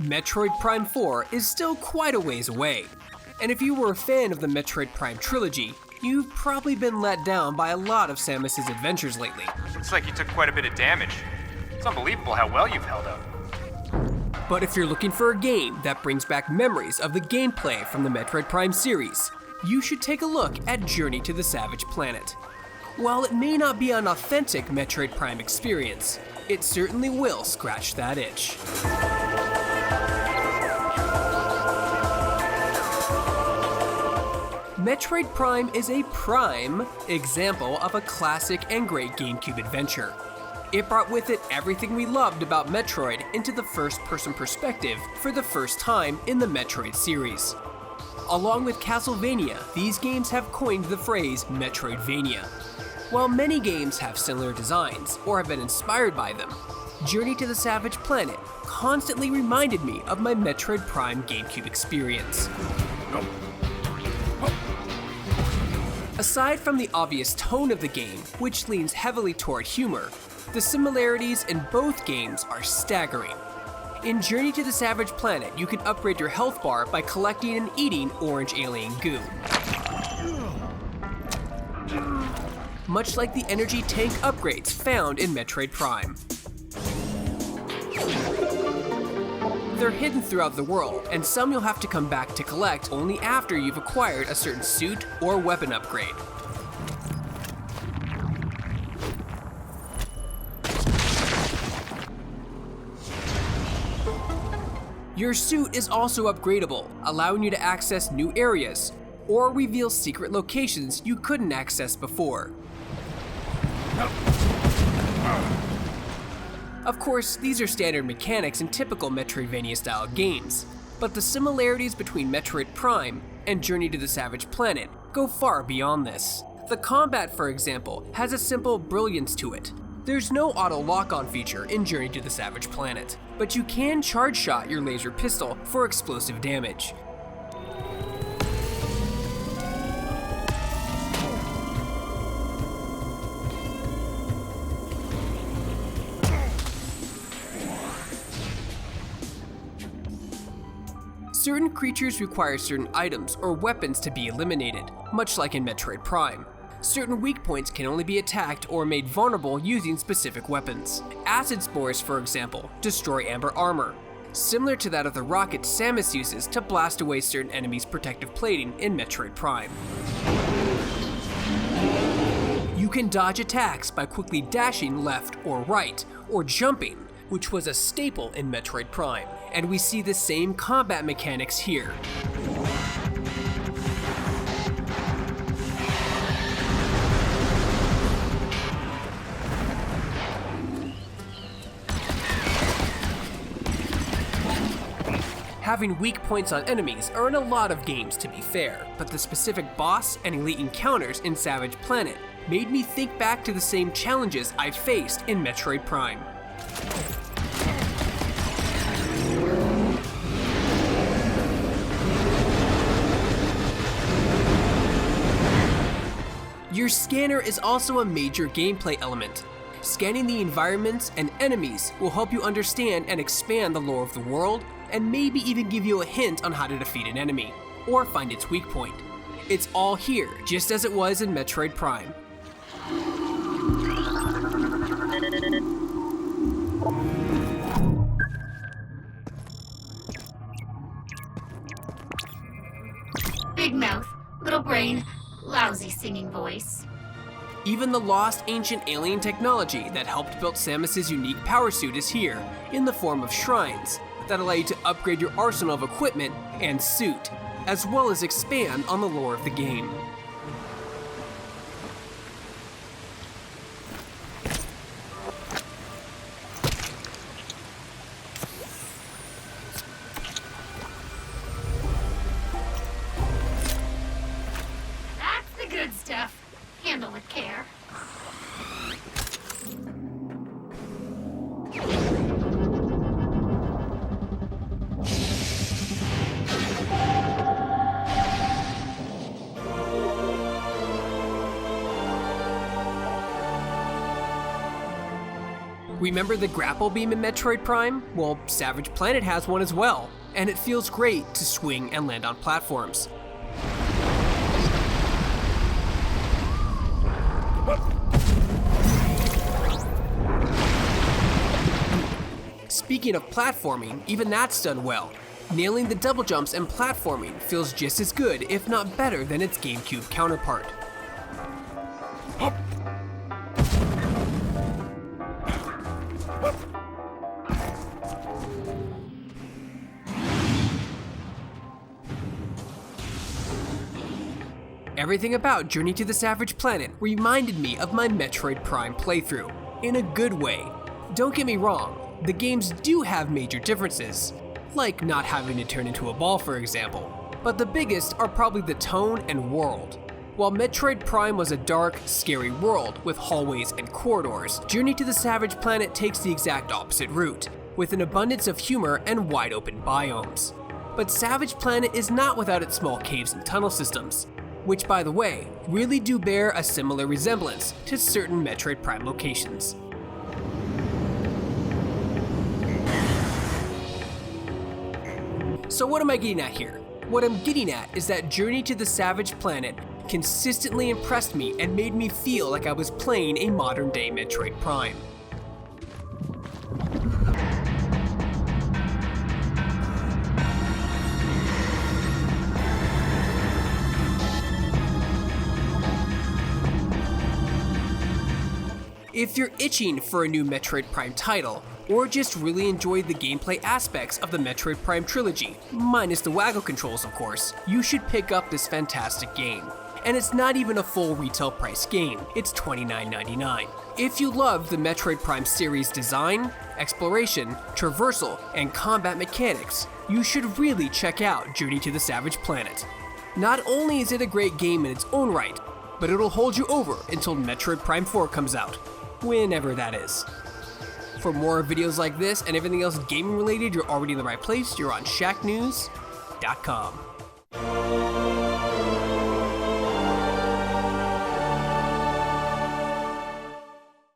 Metroid Prime 4 is still quite a ways away, and if you were a fan of the Metroid Prime trilogy, you've probably been let down by a lot of Samus's adventures lately. Looks like you took quite a bit of damage. It's unbelievable how well you've held up. But if you're looking for a game that brings back memories of the gameplay from the Metroid Prime series, you should take a look at Journey to the Savage Planet. While it may not be an authentic Metroid Prime experience, it certainly will scratch that itch. Metroid Prime is a prime example of a classic and great GameCube adventure. It brought with it everything we loved about Metroid into the first-person perspective for the first time in the Metroid series. Along with Castlevania, these games have coined the phrase Metroidvania. While many games have similar designs or have been inspired by them, Journey to the Savage Planet constantly reminded me of my Metroid Prime GameCube experience. Aside from the obvious tone of the game, which leans heavily toward humor, the similarities in both games are staggering. In Journey to the Savage Planet, you can upgrade your health bar by collecting and eating orange alien goo. Much like the energy tank upgrades found in Metroid Prime. They're hidden throughout the world, and some you'll have to come back to collect only after you've acquired a certain suit or weapon upgrade. Your suit is also upgradable, allowing you to access new areas, or reveal secret locations you couldn't access before. Of course, these are standard mechanics in typical Metroidvania-style games, but the similarities between Metroid Prime and Journey to the Savage Planet go far beyond this. The combat, for example, has a simple brilliance to it. There's no auto lock-on feature in Journey to the Savage Planet, but you can charge shot your laser pistol for explosive damage. Certain creatures require certain items or weapons to be eliminated, much like in Metroid Prime. Certain weak points can only be attacked or made vulnerable using specific weapons. Acid spores, for example, destroy amber armor, similar to that of the rocket Samus uses to blast away certain enemies' protective plating in Metroid Prime. You can dodge attacks by quickly dashing left or right, or jumping, which was a staple in Metroid Prime, and we see the same combat mechanics here. Having weak points on enemies are in a lot of games, to be fair, but the specific boss and elite encounters in Savage Planet made me think back to the same challenges I faced in Metroid Prime. Your scanner is also a major gameplay element. Scanning the environments and enemies will help you understand and expand the lore of the world, and maybe even give you a hint on how to defeat an enemy, or find its weak point. It's all here, just as it was in Metroid Prime. Big mouth, little brain, lousy singing voice. Even the lost ancient alien technology that helped build Samus's unique power suit is here, in the form of shrines, that allow you to upgrade your arsenal of equipment and suit, as well as expand on the lore of the game. That's the good stuff. Handle with care. Remember the grapple beam in Metroid Prime? Well, Savage Planet has one as well, and it feels great to swing and land on platforms. Speaking of platforming, even that's done well. Nailing the double jumps and platforming feels just as good, if not better, than its GameCube counterpart. Everything about Journey to the Savage Planet reminded me of my Metroid Prime playthrough, in a good way. Don't get me wrong, the games do have major differences, like not having to turn into a ball for example, but the biggest are probably the tone and world. While Metroid Prime was a dark, scary world with hallways and corridors, Journey to the Savage Planet takes the exact opposite route, with an abundance of humor and wide open biomes. But Savage Planet is not without its small caves and tunnel systems, which by the way, really do bear a similar resemblance to certain Metroid Prime locations. So what am I getting at here? What I'm getting at is that Journey to the Savage Planet consistently impressed me and made me feel like I was playing a modern day Metroid Prime. If you're itching for a new Metroid Prime title, or just really enjoyed the gameplay aspects of the Metroid Prime trilogy, minus the waggle controls of course, you should pick up this fantastic game. And it's not even a full retail price game, it's $29.99. If you love the Metroid Prime series design, exploration, traversal, and combat mechanics, you should really check out Journey to the Savage Planet. Not only is it a great game in its own right, but it'll hold you over until Metroid Prime 4 comes out, whenever that is. For more videos like this and everything else gaming related, you're already in the right place. You're on Shacknews.com.